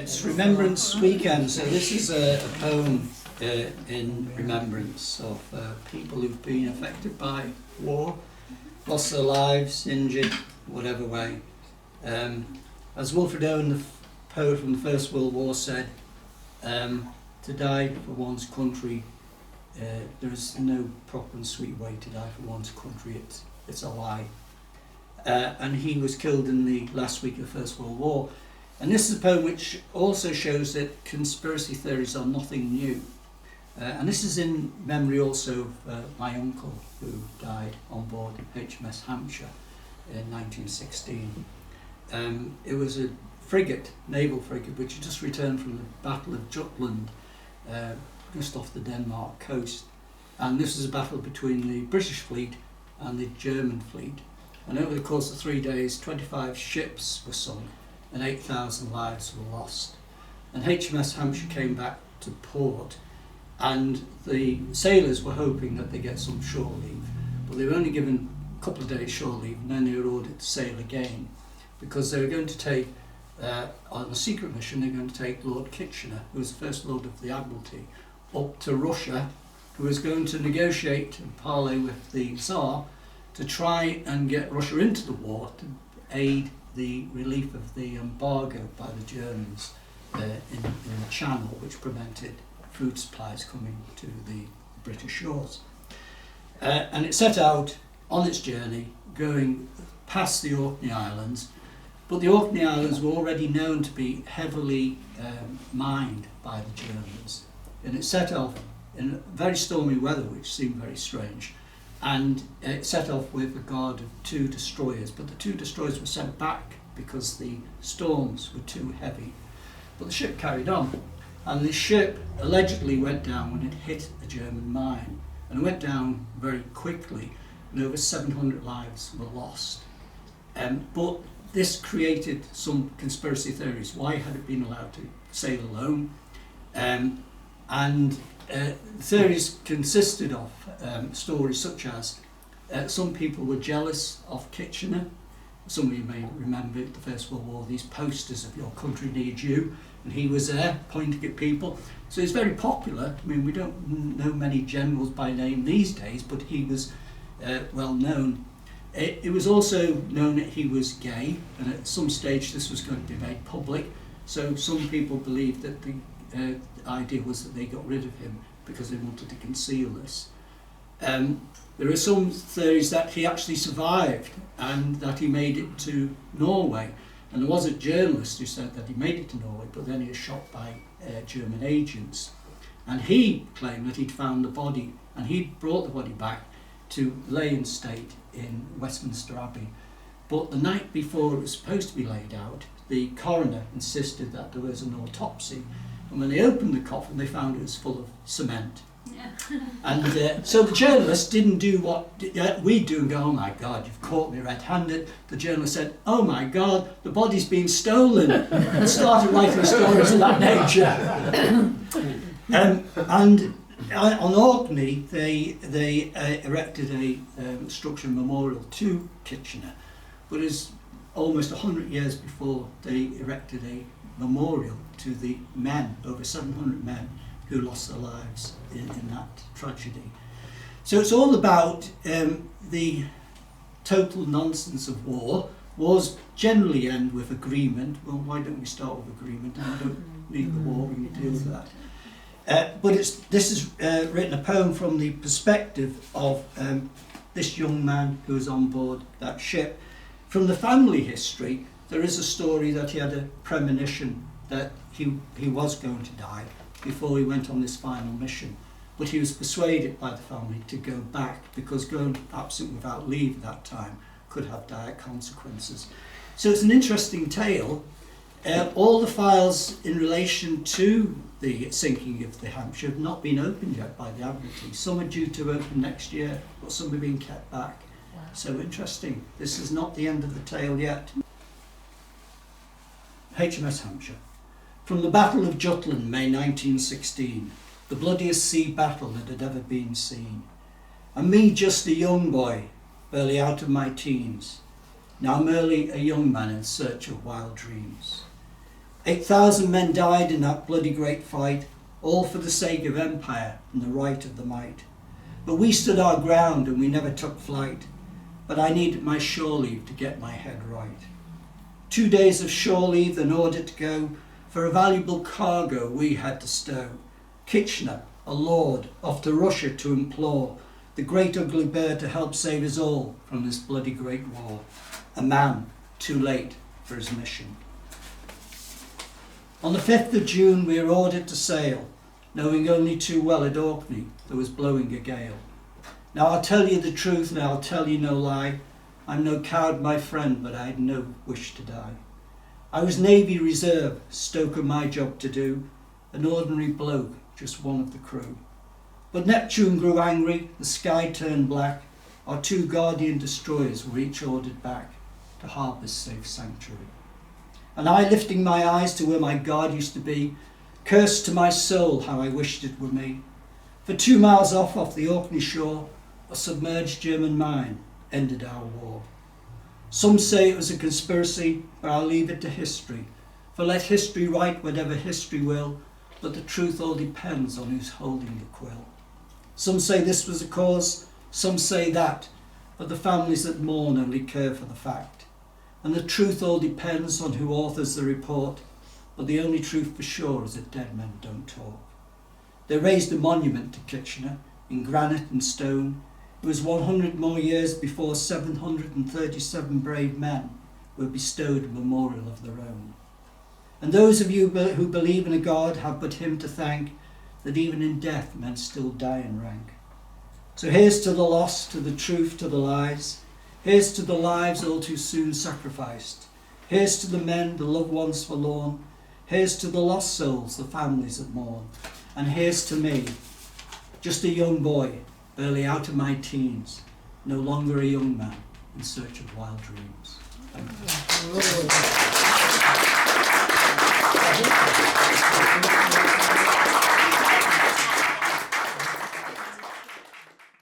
It's Remembrance Weekend, so this is a poem in remembrance of people who've been affected by war, lost their lives, injured, whatever way. As Wilfred Owen, the poet from the First World War, said, to die for one's country, there is no proper and sweet way to die for one's country, it's a lie. And he was killed in the last week of the First World War. And this is a poem which also shows that conspiracy theories are nothing new. And this is in memory also of my uncle, who died on board HMS Hampshire in 1916. It was a frigate, naval frigate, which had just returned from the Battle of Jutland, just off the Denmark coast. And this was a battle between the British fleet and the German fleet. And over the course of 3 days, 25 ships were sunk and 8,000 lives were lost. And HMS Hampshire came back to port, and the sailors were hoping that they get some shore leave, but they were only given a couple of days shore leave, and then they were ordered to sail again, because they were going to take, on a secret mission, they were going to take Lord Kitchener, who was the First Lord of the Admiralty, up to Russia, who was going to negotiate and parley with the Tsar to try and get Russia into the war to aid the relief of the embargo by the Germans in the Channel, which prevented food supplies coming to the British shores. And it set out on its journey, going past the Orkney Islands, but the Orkney Islands were already known to be heavily mined by the Germans. And it set off in very stormy weather, which seemed very strange. And it set off with a guard of 2 destroyers, but the 2 destroyers were sent back because the storms were too heavy. But the ship carried on, and the ship allegedly went down when it hit a German mine, and it went down very quickly, and over 700 lives were lost. But this created some conspiracy theories. Why had it been allowed to sail alone? Theories consisted of stories such as some people were jealous of Kitchener. Some of you may remember the First World War, these posters of "Your country needs you," and he was there pointing at people. So he's very popular. I mean, we don't know many generals by name these days, but he was well known. It was also known that he was gay, and at some stage this was going to be made public. So some people believed that the idea was that they got rid of him because they wanted to conceal this. There are some theories that he actually survived and that he made it to Norway. And there was a journalist who said that he made it to Norway, but then he was shot by German agents. And he claimed that he'd found the body, and he'd brought the body back to lay in state in Westminster Abbey. But the night before it was supposed to be laid out, the coroner insisted that there was an autopsy. And when they opened the coffin, they found it was full of cement. Yeah. And so the journalist didn't do what we do and go, "Oh my God, you've caught me red-handed." The journalist said, "Oh my God, the body's been stolen," and started writing stories of that nature. And on Orkney, they erected a structure memorial to Kitchener, but it's almost 100 years before they erected a memorial to the men, over 700 men who lost their lives in that tragedy. So it's all about the total nonsense of war. Wars generally end with agreement. Well, why don't we start with agreement? And we don't need the war, we can deal with that. But this is written a poem from the perspective of this young man who was on board that ship. From the family history, there is a story that he had a premonition that he was going to die before he went on this final mission. But he was persuaded by the family to go back, because going absent without leave at that time could have dire consequences. So it's an interesting tale. All the files in relation to the sinking of the Hampshire have not been opened yet by the Admiralty. Some are due to open next year, but some are being kept back. Wow. So interesting. This is not the end of the tale yet. HMS Hampshire. From the Battle of Jutland, May 1916, the bloodiest sea battle that had ever been seen. And me just a young boy, barely out of my teens, now merely a young man in search of wild dreams. 8,000 men died in that bloody great fight, all for the sake of empire and the right of the might. But we stood our ground and we never took flight, but I needed my shore leave to get my head right. 2 days of shore leave in order to go for a valuable cargo we had to stow. Kitchener, a lord, off to Russia to implore the great ugly bird to help save us all from this bloody great war. A man too late for his mission. On the 5th of June we were ordered to sail, knowing only too well at Orkney there was blowing a gale. Now I'll tell you the truth and I'll tell you no lie. I'm no coward, my friend, but I had no wish to die. I was Navy Reserve, stoker my job to do, an ordinary bloke, just one of the crew. But Neptune grew angry, the sky turned black, our 2 Guardian destroyers were each ordered back to harbour's safe sanctuary. And I, lifting my eyes to where my guard used to be, cursed to my soul how I wished it were me. For 2 miles off the Orkney shore, a submerged German mine ended our war. Some say it was a conspiracy, but I'll leave it to history. For let history write whatever history will, but the truth all depends on who's holding the quill. Some say this was the cause, some say that, but the families that mourn only care for the fact. And the truth all depends on who authors the report, but the only truth for sure is that dead men don't talk. They raised a monument to Kitchener in granite and stone. It was 100 more years before 737 brave men were bestowed a memorial of their own. And those of you who believe in a God have but him to thank, that even in death men still die in rank. So here's to the lost, to the truth, to the lies. Here's to the lives all too soon sacrificed. Here's to the men, the loved ones forlorn. Here's to the lost souls, the families that mourn. And here's to me, just a young boy, barely out of my teens, no longer a young man in search of wild dreams. Thank you.